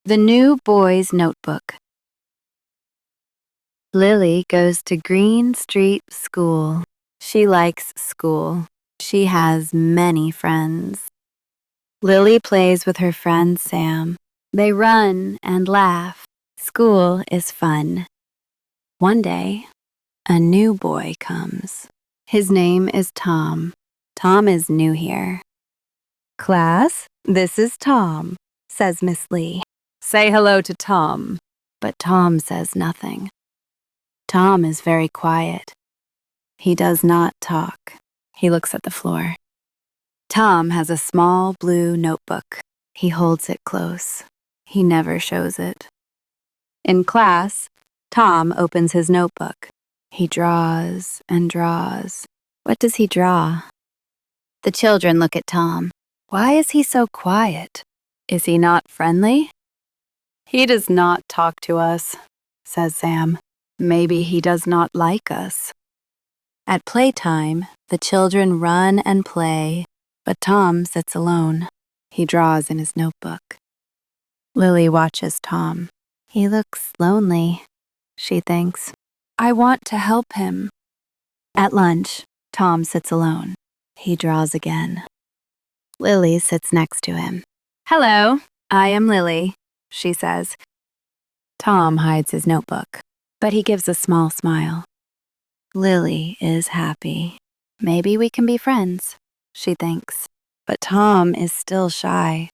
The New Boy's Notebook. Lily goes to Green Street School. She likes school. She has many friends. Lily plays with her friend Sam. They run and laugh. School is fun. One day, a new boy comes. His name is Tom. Tom is new here. "Class, this is Tom," says Miss Lee. "Say hello to Tom." But Tom says nothing. Tom is very quiet. He does not talk. He looks at the floor. Tom has a small blue notebook. He holds it close. He never shows it. In class, Tom opens his notebook. He draws and draws. What does he draw? The children look at Tom. Why is he so quiet? Is he not friendly? "He does not talk to us," says Sam. "Maybe he does not like us." At playtime, the children run and play, but Tom sits alone. He draws in his notebook. Lily watches Tom. He looks lonely, she thinks. "I want to help him." At lunch, Tom sits alone. He draws again. Lily sits next to him. "Hello, I am Lily," she says. Tom hides his notebook, but he gives a small smile. Lily is happy. Maybe we can be friends, she thinks. But Tom is still shy.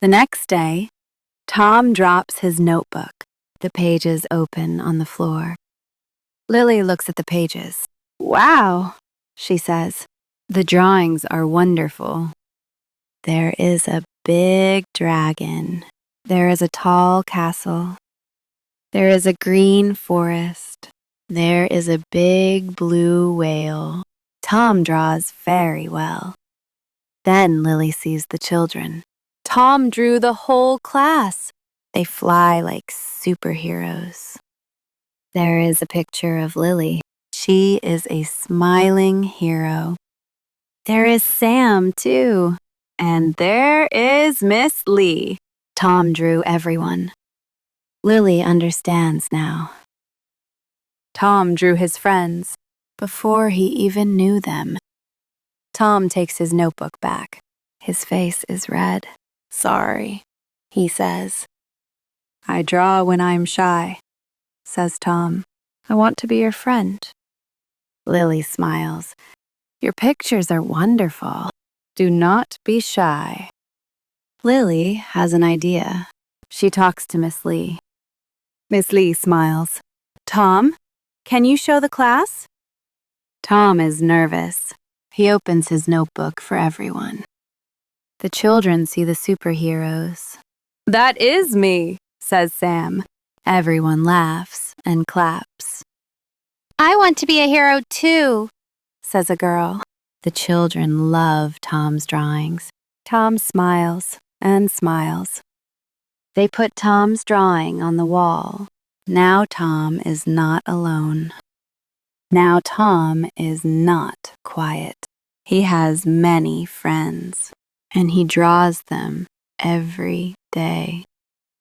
The next day, Tom drops his notebook. The pages open on the floor. Lily looks at the pages. "Wow," she says. "The drawings are wonderful. There is a big dragon. There is a tall castle. There is a green forest. There is a big blue whale." Tom draws very well. Then Lily sees the children. Tom drew the whole class. They fly like superheroes. There is a picture of Lily. She is a smiling hero. There is Sam, too. And there is Miss Lee. Tom drew everyone. Lily understands now. Tom drew his friends before he even knew them. Tom takes his notebook back. His face is red. "Sorry," he says. "I draw when I'm shy," says Tom. "I want to be your friend." Lily smiles. "Your pictures are wonderful. Do not be shy." Lily has an idea. She talks to Miss Lee. Miss Lee smiles. "Tom, can you show the class?" Tom is nervous. He opens his notebook for everyone. The children see the superheroes. "That is me," says Sam. Everyone laughs and claps. "I want to be a hero too," says a girl. The children love Tom's drawings. Tom smiles and smiles. They put Tom's drawing on the wall. Now Tom is not alone. Now Tom is not quiet. He has many friends, and he draws them every day.